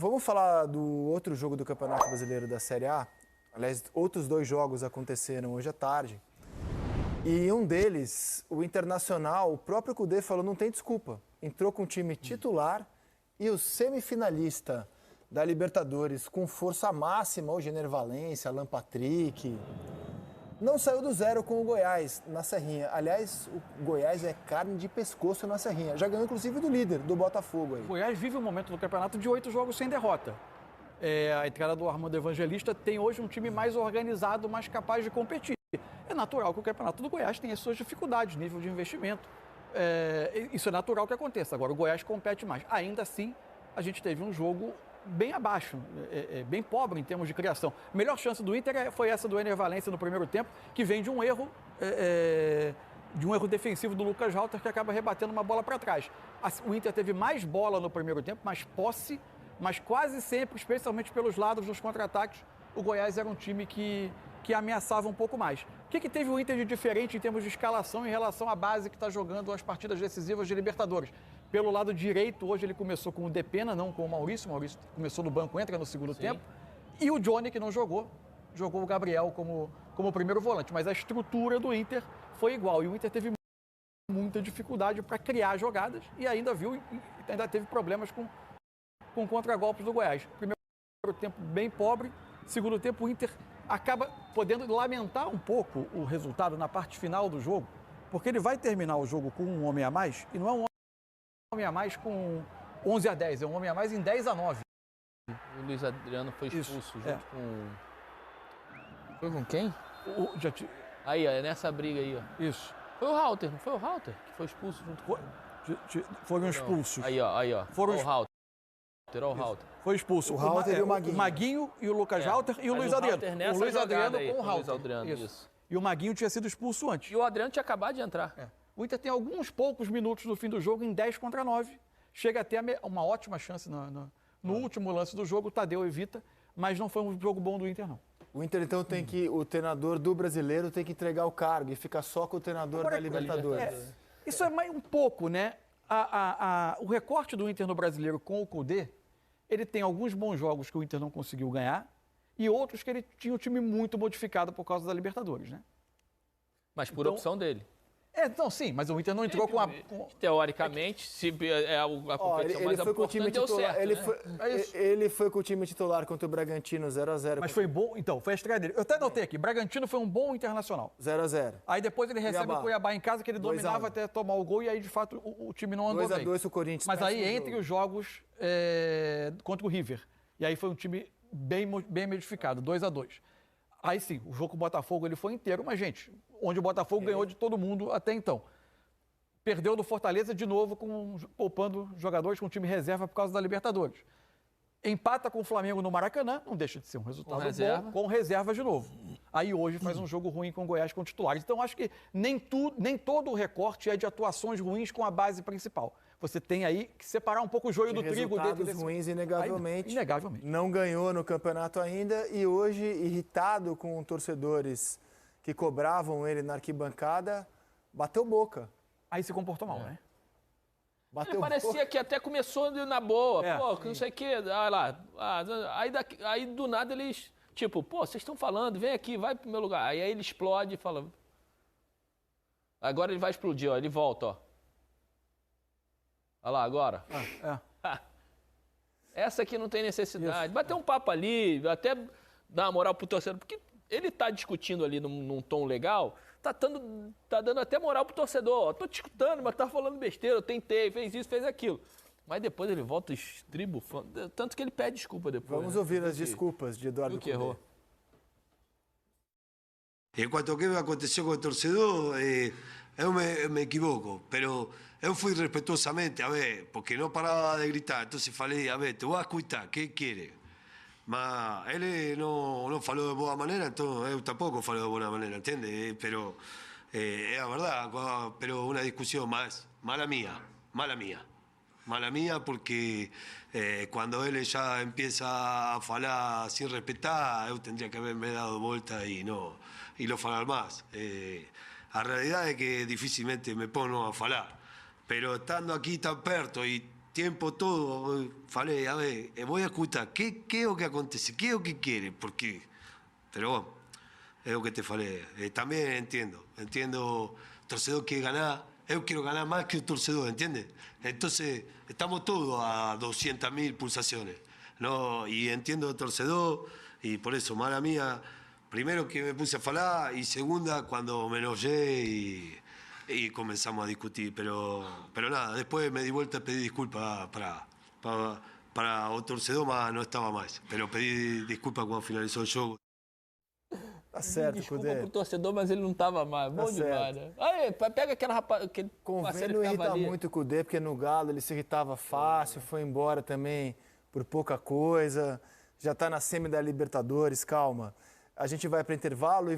vamos falar do outro jogo do Campeonato Brasileiro da Série A. Aliás, outros 2 jogos aconteceram hoje à tarde. E um deles, o Internacional, o próprio Kudê falou, não tem desculpa. Entrou com o time titular e o semifinalista da Libertadores com força máxima, o Jenner Valencia, Alan Patrick, não saiu do zero com o Goiás na Serrinha. Aliás, o Goiás é carne de pescoço na Serrinha. Já ganhou, inclusive, do líder, do Botafogo. Aí. O Goiás vive um momento do campeonato de 8 jogos sem derrota. A entrada do Armando Evangelista tem hoje um time mais organizado, mais capaz de competir. É natural que o campeonato do Goiás tenha suas dificuldades, nível de investimento. Isso é natural que aconteça. Agora, o Goiás compete mais. Ainda assim, a gente teve um jogo bem abaixo, bem pobre em termos de criação. A melhor chance do Inter foi essa do Ener Valencia no primeiro tempo, que vem de um erro defensivo do Lucas Halter, que acaba rebatendo uma bola para trás. O Inter teve mais bola no primeiro tempo, mais posse, mas quase sempre, especialmente pelos lados nos contra-ataques, o Goiás era um time que ameaçava um pouco mais. O que teve o Inter de diferente em termos de escalação em relação à base que está jogando as partidas decisivas de Libertadores? Pelo lado direito, hoje ele começou com o Depena, não com o Maurício. O Maurício começou no banco, entra no segundo tempo. E o Johnny, que não jogou o Gabriel como primeiro volante. Mas a estrutura do Inter foi igual. E o Inter teve muita dificuldade para criar jogadas e ainda teve problemas com contragolpes do Goiás. Primeiro tempo bem pobre. Segundo tempo, o Inter acaba podendo lamentar um pouco o resultado na parte final do jogo, porque ele vai terminar o jogo com um homem a mais, e não é um homem a mais com 11-10, é um homem a mais em 10-9. O Luiz Adriano foi expulso junto com... Foi com quem? Aí, ó, é nessa briga aí, ó. Isso. Foi o Halter, não foi o Halter que foi expulso junto com... Foram expulsos. Aí, ó. Foram o Halter. O Halter. Foi expulso o Halter e o Maguinho. O Maguinho e o Lucas Halter e o Luiz Adriano. O Luiz Adriano com o Halter. Luiz Adriano, isso. E o Maguinho tinha sido expulso antes. E o Adriano tinha acabado de entrar. O Inter tem alguns poucos minutos no fim do jogo, em 10-9. Chega até uma ótima chance no último lance do jogo, o Tadeu evita, mas não foi um jogo bom do Inter, não. O Inter, então, o treinador do brasileiro tem que entregar o cargo e ficar só com o treinador da Libertadores. Isso é mais um pouco, né? O recorte do Inter no brasileiro com o Kudê, ele tem alguns bons jogos que o Inter não conseguiu ganhar e outros que ele tinha um time muito modificado por causa da Libertadores, né? Mas por opção dele. Então, sim, mas o Inter não entrou Teoricamente, se a competição mais importante deu certo, ele foi com o time titular contra o Bragantino 0-0. Mas foi bom, então, foi a estreia dele. Eu até notei aqui, Bragantino foi um bom Internacional. 0-0. Aí depois ele recebe o Cuiabá em casa, que ele dominava até tomar o gol, e aí, de fato, o time não andou bem. 2-2 o Corinthians. Mas aí, entre os jogos contra o River, e aí foi um time bem modificado, 2-2. Aí sim, o jogo com o Botafogo ele foi inteiro, mas, gente, onde o Botafogo ganhou de todo mundo até então. Perdeu do Fortaleza de novo, poupando jogadores com time reserva por causa da Libertadores. Empata com o Flamengo no Maracanã, não deixa de ser um resultado bom, com reserva de novo. Aí hoje faz um jogo ruim com o Goiás com titulares. Então acho que nem todo o recorte é de atuações ruins com a base principal. Você tem aí que separar um pouco o joio do trigo dentro desse... ruins, inegavelmente. Inegavelmente. Não ganhou no campeonato ainda e hoje, irritado com torcedores que cobravam ele na arquibancada, bateu boca. Aí se comportou mal, né? Parecia que até começou na boa, que não sei o quê, aí do nada eles, tipo, vocês estão falando, vem aqui, vai pro meu lugar. Aí ele explode e fala, agora ele vai explodir, ó, ele volta, ó. Olha lá, agora. Essa aqui não tem necessidade. Isso. Bater um papo ali, até dar uma moral pro torcedor, porque ele tá discutindo ali num tom legal, tá dando até moral pro torcedor. Ó, tô te escutando, mas tá falando besteira, eu tentei, fez isso, fez aquilo. Mas depois ele volta estribo, tanto que ele pede desculpa depois. Vamos ouvir as desculpas de Eduardo Cudê. Errou. En cuanto a qué me aconteció con el torcedor, yo me equivoco, pero yo fui respetuosamente, a ver, porque no paraba de gritar, entonces falei, a ver, te voy a escuchar, ¿qué quiere? Ma él no faló de buena manera, entonces yo tampoco faló de buena manera, ¿entiendes? Pero es la verdad, pero una discusión mala mía, porque cuando él ya empieza a falar sin respetar, yo tendría que haberme dado vuelta y no falar más. La realidad es que difícilmente me pongo a falar, pero estando aquí tan perto y tempo todo, eu falei, a ver, eu vou escutar, que é o que acontece, que é o que quer, por quê? Pero bueno, es lo que te falei. También entiendo, el torcedor quiere ganar, yo quiero ganar más que el torcedor, ¿entiendes? Entonces, estamos todos a 200.000 pulsaciones, ¿no? Y entiendo el torcedor, y por eso, mala mía, primero que me puse a falar, y segunda, cuando me enojé y comenzamos a discutir. Pero nada, después me di vuelta y pedí disculpas para o torcedor, mas no estaba más. Pero pedí disculpas cuando finalizó el juego. Tá certo, Desculpa Cudê. pro torcedor, mas ele não tava mais. Bom Tá demais, certo. né? Aí, pega aquele rapaz, aquele Convém parceiro não que tava irritar ali. muito o Cudê, porque no Galo ele se irritava fácil, foi embora também por pouca coisa, já tá na semi da Libertadores, calma. A gente vai para intervalo e